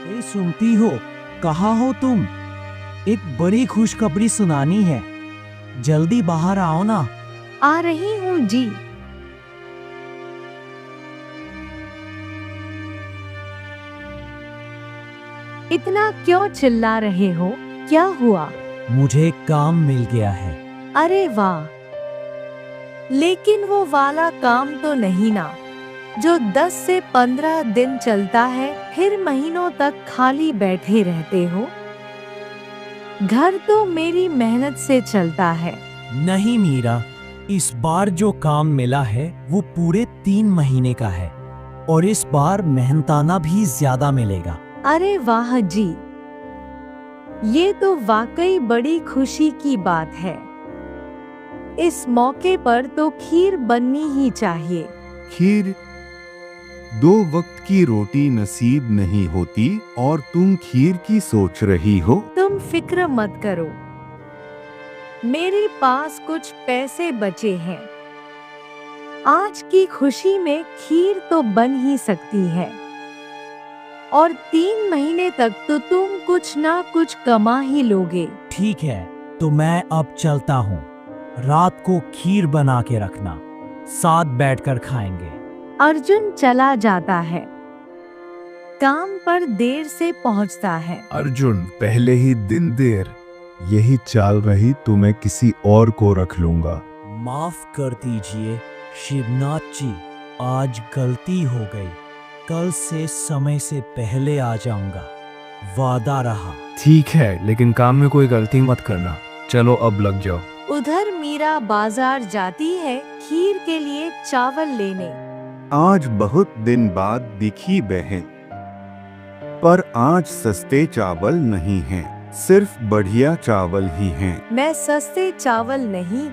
ए सुनती हो? कहाँ हो तुम? एक बड़ी खुशखबरी सुनानी है। जल्दी बाहर आओ ना। आ रही हूँ जी। इतना क्यों चिल्ला रहे हो? क्या हुआ? मुझे काम मिल गया है। अरे वाह! लेकिन वो वाला काम तो नहीं ना, जो 10 से 15 दिन चलता है, फिर महीनों तक खाली बैठे रहते हो। घर तो मेरी मेहनत से चलता है। नहीं मीरा, इस बार जो काम मिला है वो पूरे 3 महीने का है और इस बार मेहनताना भी ज्यादा मिलेगा। अरे वाह जी! ये तो वाकई बड़ी खुशी की बात है। इस मौके पर तो खीर बननी ही चाहिए। खीर? 2 वक्त की रोटी नसीब नहीं होती और तुम खीर की सोच रही हो? तुम फिक्र मत करो, मेरे पास कुछ पैसे बचे हैं। आज की खुशी में खीर तो बन ही सकती है और 3 महीने तक तो तुम कुछ ना कुछ कमा ही लोगे। ठीक है, तो मैं अब चलता हूँ। रात को खीर बना के रखना, साथ बैठकर खाएंगे। अर्जुन चला जाता है। काम पर देर से पहुंचता है। अर्जुन, पहले ही दिन देर। यही चाल रही तो मैं किसी और को रख लूंगा। माफ कर दीजिए शिवनाथ जी, आज गलती हो गई। कल से समय से पहले आ जाऊंगा, वादा रहा। ठीक है, लेकिन काम में कोई गलती मत करना। चलो अब लग जाओ। उधर मीरा बाजार जाती है खीर के लिए चावल लेने। आज बहुत दिन बाद दिखी बहन, पर आज सस्ते चावल नहीं हैं, सिर्फ बढ़िया चावल ही हैं। मैं सस्ते चावल नहीं,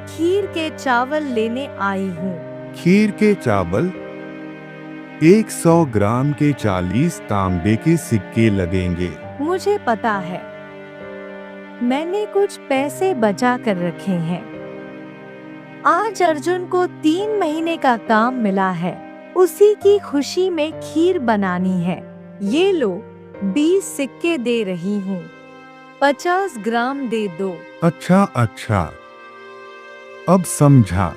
खीर के चावल लेने आई हूँ। खीर के चावल? 100 ग्राम के 40 तांबे के सिक्के लगेंगे। मुझे पता है, मैंने कुछ पैसे बचा कर रखे हैं। आज अर्जुन को 3 महीने का काम मिला है, उसी की खुशी में खीर बनानी है। ये लो, 20 सिक्के दे रही हूँ, 50 ग्राम दे दो। अच्छा अच्छा, अब समझा।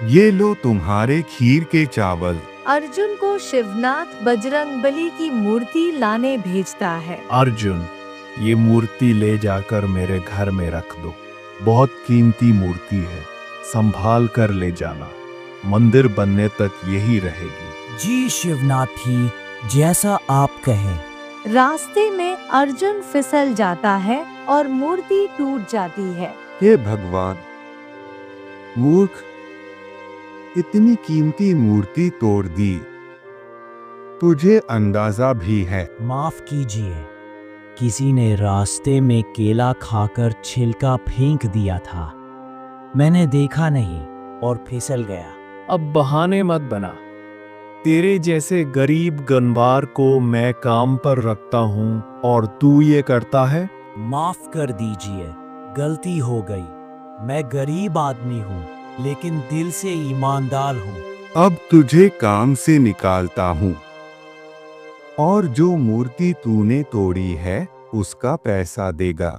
ये लो तुम्हारे खीर के चावल। अर्जुन को शिवनाथ बजरंगबली की मूर्ति लाने भेजता है। अर्जुन, ये मूर्ति ले जाकर मेरे घर में रख दो। बहुत कीमती मूर्ति है, संभाल कर ले जाना। मंदिर बनने तक यही रहेगी। जी शिवनाथी, जैसा आप कहें। रास्ते में अर्जुन फिसल जाता है और मूर्ति टूट जाती है। हे भगवान, मूर्ख, इतनी कीमती मूर्ति तोड़ दी। तुझे अंदाजा भी है? माफ कीजिए, किसी ने रास्ते में केला खाकर छिलका फेंक दिया था। मैंने देखा नहीं और फिसल गया। अब बहाने मत बना। तेरे जैसे गरीब गनवार को मैं काम पर रखता हूँ और तू ये करता है? माफ कर दीजिए, गलती हो गई। मैं गरीब आदमी हूँ, लेकिन दिल से ईमानदार हूँ। अब तुझे काम से निकालता हूँ और जो मूर्ति तूने तोड़ी है उसका पैसा देगा,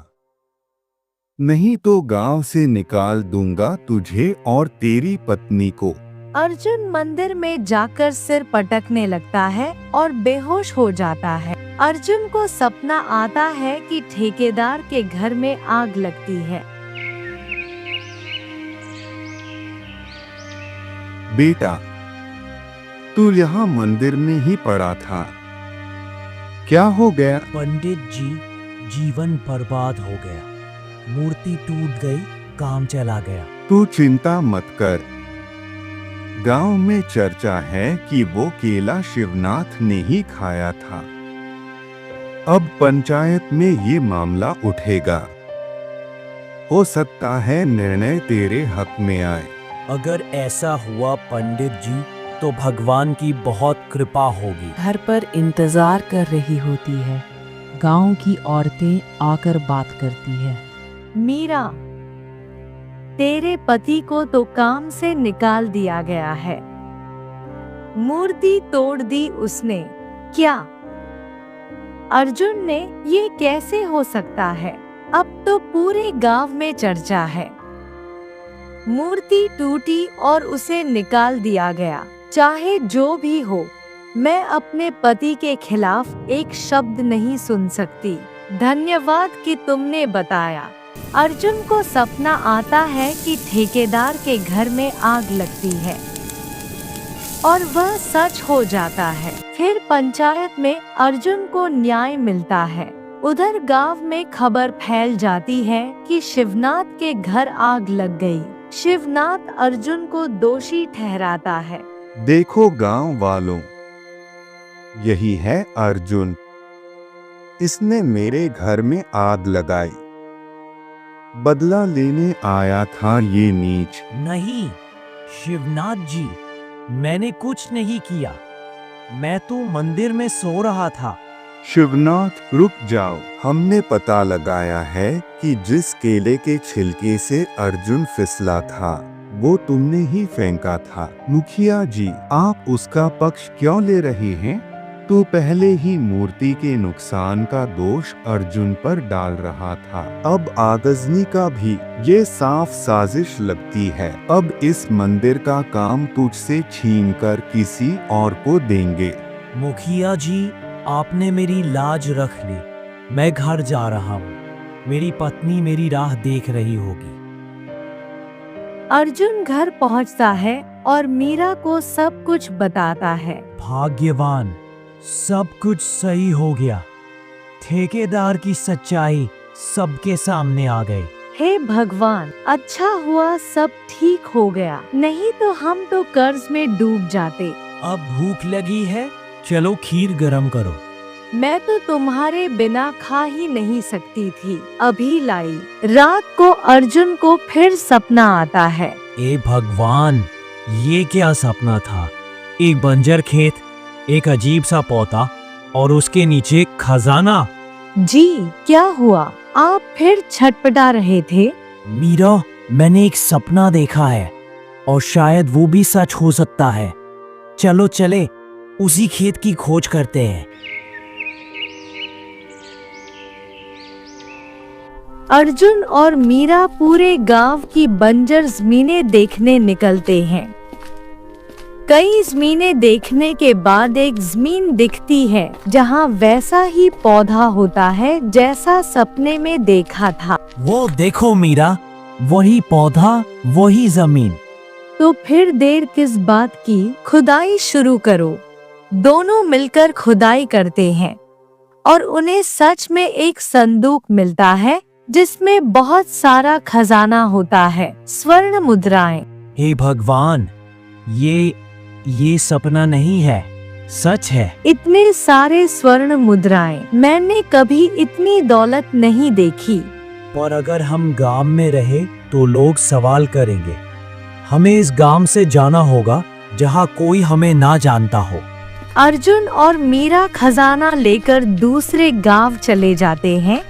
नहीं तो गांव से निकाल दूंगा तुझे और तेरी पत्नी को। अर्जुन मंदिर में जाकर सिर पटकने लगता है और बेहोश हो जाता है। अर्जुन को सपना आता है कि ठेकेदार के घर में आग लगती है। बेटा, तू यहाँ मंदिर में ही पड़ा था, क्या हो गया? पंडित जी, जीवन बर्बाद हो गया। मूर्ति टूट गई, काम चला गया। तू चिंता मत कर। गांव में चर्चा है कि वो केला शिवनाथ ने ही खाया था। अब पंचायत में ये मामला उठेगा। हो सकता है निर्णय तेरे हक में आए। अगर ऐसा हुआ पंडित जी, तो भगवान की बहुत कृपा होगी। घर पर इंतजार कर रही होती है। गांव की औरतें आकर बात करती है। मीरा, तेरे पति को तो काम से निकाल दिया गया है। मूर्ति तोड़ दी उसने। क्या अर्जुन ने ये कैसे हो सकता है? अब तो पूरे गांव में चर्चा है। मूर्ति टूटी और उसे निकाल दिया गया। चाहे जो भी हो, मैं अपने पति के खिलाफ एक शब्द नहीं सुन सकती। धन्यवाद कि तुमने बताया। अर्जुन को सपना आता है कि ठेकेदार के घर में आग लगती है और वह सच हो जाता है। फिर पंचायत में अर्जुन को न्याय मिलता है। उधर गांव में खबर फैल जाती है कि शिवनाथ के घर आग लग गई। शिवनाथ अर्जुन को दोषी ठहराता है। देखो गांव वालों, यही है अर्जुन। इसने मेरे घर में आग लगाई। बदला लेने आया था ये नीच। नहीं शिवनाथ जी, मैंने कुछ नहीं किया। मैं तो मंदिर में सो रहा था। शिवनाथ रुक जाओ। हमने पता लगाया है कि जिस केले के छिलके से अर्जुन फिसला था वो तुमने ही फेंका था। मुखिया जी, आप उसका पक्ष क्यों ले रहे हैं? तो पहले ही मूर्ति के नुकसान का दोष अर्जुन पर डाल रहा था। अब आगजनी का भी ये साफ साजिश लगती है। अब इस मंदिर का काम तुझसे छीनकर किसी और को देंगे। मुखिया जी, आपने मेरी लाज रख ली। मैं घर जा रहा हूँ। मेरी पत्नी मेरी राह देख रही होगी। अर्जुन घर पहुंचता है और मीरा को सब कुछ बताता है। भाग्यवान, सब कुछ सही हो गया। ठेकेदार की सच्चाई सबके सामने आ गई। हे भगवान, अच्छा हुआ सब ठीक हो गया, नहीं तो हम तो कर्ज में डूब जाते। अब भूख लगी है, चलो खीर गरम करो। मैं तो तुम्हारे बिना खा ही नहीं सकती थी, अभी लाई। रात को अर्जुन को फिर सपना आता है। ए भगवान, ये क्या सपना था? एक बंजर खेत, एक अजीब सा पौधा और उसके नीचे खजाना। जी, क्या हुआ? आप फिर छटपटा रहे थे? मीरा, मैंने एक सपना देखा है और शायद वो भी सच हो सकता है। चलो चले, उसी खेत की खोज करते हैं। अर्जुन और मीरा पूरे गांव की बंजर जमीनें देखने निकलते हैं। कई जमीनें देखने के बाद एक जमीन दिखती है जहां वैसा ही पौधा होता है जैसा सपने में देखा था। वो देखो मीरा, वही पौधा, वही जमीन। तो फिर देर किस बात की? खुदाई शुरू करो। दोनों मिलकर खुदाई करते हैं और उन्हें सच में एक संदूक मिलता है जिसमें बहुत सारा खजाना होता है, स्वर्ण मुद्राएं। हे भगवान, ये सपना नहीं है, सच है। इतने सारे स्वर्ण मुद्राएं, मैंने कभी इतनी दौलत नहीं देखी। पर अगर हम गांव में रहे तो लोग सवाल करेंगे। हमें इस गांव से जाना होगा जहां कोई हमें ना जानता हो। अर्जुन और मीरा खजाना लेकर दूसरे गांव चले जाते हैं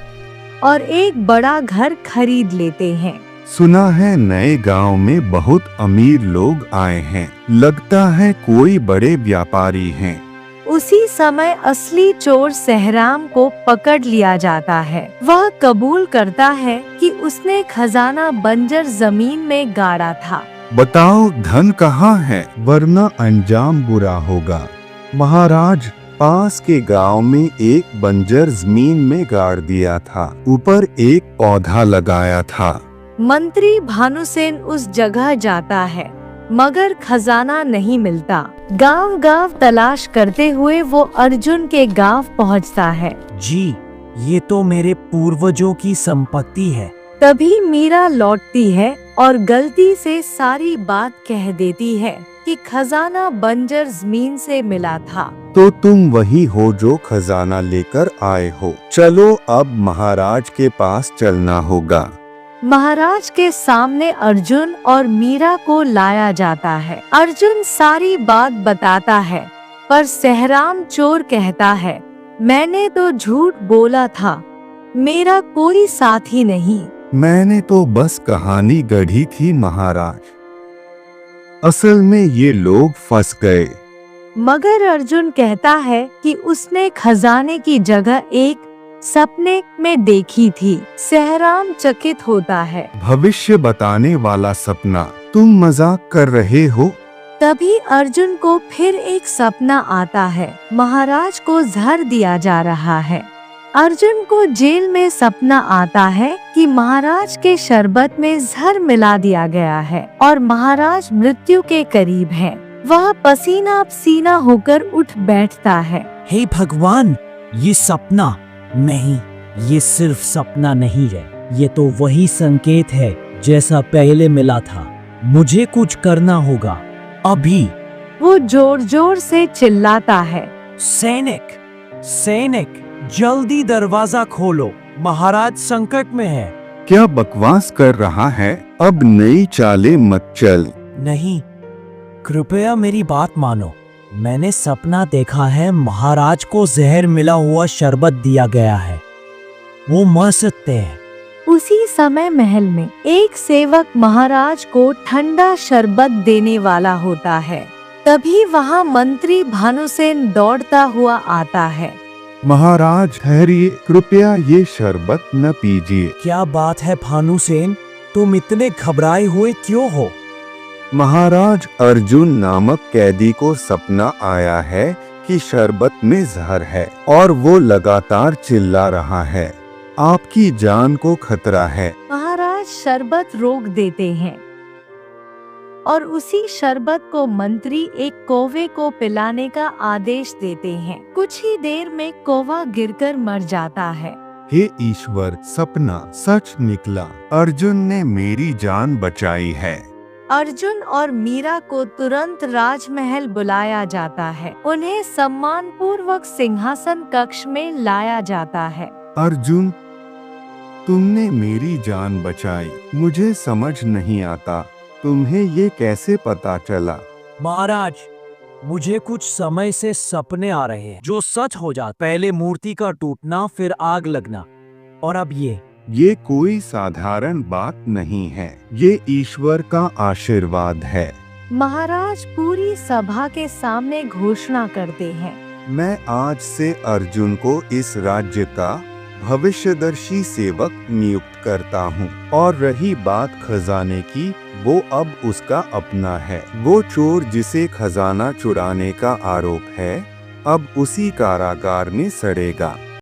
और एक बड़ा घर खरीद लेते हैं। सुना है नए गांव में बहुत अमीर लोग आए हैं। लगता है कोई बड़े व्यापारी हैं। उसी समय असली चोर सहराम को पकड़ लिया जाता है। वह कबूल करता है कि उसने खजाना बंजर जमीन में गाड़ा था। बताओ धन कहाँ है, वरना अंजाम बुरा होगा। महाराज, पास के गांव में एक बंजर जमीन में गाड़ दिया था, ऊपर एक पौधा लगाया था। मंत्री भानुसेन उस जगह जाता है मगर खजाना नहीं मिलता। गांव-गांव तलाश करते हुए वो अर्जुन के गांव पहुंचता है। जी, ये तो मेरे पूर्वजों की संपत्ति है। तभी मीरा लौटती है और गलती से सारी बात कह देती है कि खजाना बंजर जमीन से मिला था। तो तुम वही हो जो खजाना लेकर आए हो। चलो अब महाराज के पास चलना होगा। महाराज के सामने अर्जुन और मीरा को लाया जाता है। अर्जुन सारी बात बताता है पर सहराम चोर कहता है, मैंने तो झूठ बोला था, मेरा कोई साथी नहीं। मैंने तो बस कहानी गढ़ी थी महाराज। असल में ये लोग फंस गए। मगर अर्जुन कहता है कि उसने खजाने की जगह एक सपने में देखी थी। सहराम चकित होता है। भविष्य बताने वाला सपना? तुम मजाक कर रहे हो? तभी अर्जुन को फिर एक सपना आता है। महाराज को जहर दिया जा रहा है। अर्जुन को जेल में सपना आता है कि महाराज के शरबत में जहर मिला दिया गया है और महाराज मृत्यु के करीब हैं। वह पसीना पसीना होकर उठ बैठता है। हे भगवान, ये सपना नहीं, ये सिर्फ सपना नहीं है, ये तो वही संकेत है जैसा पहले मिला था। मुझे कुछ करना होगा अभी। वो जोर जोर से चिल्लाता है। सैनिक, सैनिक, जल्दी दरवाजा खोलो, महाराज संकट में है। क्या बकवास कर रहा है? अब नई चालें मत चल। नहीं, कृपया मेरी बात मानो। मैंने सपना देखा है, महाराज को जहर मिला हुआ शरबत दिया गया है, वो मर सकते हैं। उसी समय महल में एक सेवक महाराज को ठंडा शरबत देने वाला होता है। तभी वहाँ मंत्री भानुसेन दौड़ता हुआ आता है। महाराज ठहरिए, कृपया ये शरबत न पीजिए। क्या बात है भानुसेन, तुम इतने घबराए हुए क्यों हो? महाराज, अर्जुन नामक कैदी को सपना आया है कि शरबत में जहर है और वो लगातार चिल्ला रहा है। आपकी जान को खतरा है। महाराज शरबत रोक देते हैं और उसी शरबत को मंत्री एक कौवे को पिलाने का आदेश देते हैं। कुछ ही देर में कौवा गिरकर मर जाता है। हे ईश्वर, सपना सच निकला। अर्जुन ने मेरी जान बचाई है। अर्जुन और मीरा को तुरंत राजमहल बुलाया जाता है। उन्हें सम्मान पूर्वक सिंहासन कक्ष में लाया जाता है। अर्जुन, तुमने मेरी जान बचाई। मुझे समझ नहीं आता, तुम्हें ये कैसे पता चला? महाराज, मुझे कुछ समय से सपने आ रहे हैं जो सच हो जाते। पहले मूर्ति का टूटना, फिर आग लगना, और अब ये कोई साधारण बात नहीं है, ये ईश्वर का आशीर्वाद है। महाराज पूरी सभा के सामने घोषणा करते हैं। मैं आज से अर्जुन को इस राज्य का भविष्यदर्शी सेवक नियुक्त करता हूँ। और रही बात खजाने की, वो अब उसका अपना है। वो चोर जिसे खजाना चुराने का आरोप है, अब उसी कारागार में सड़ेगा।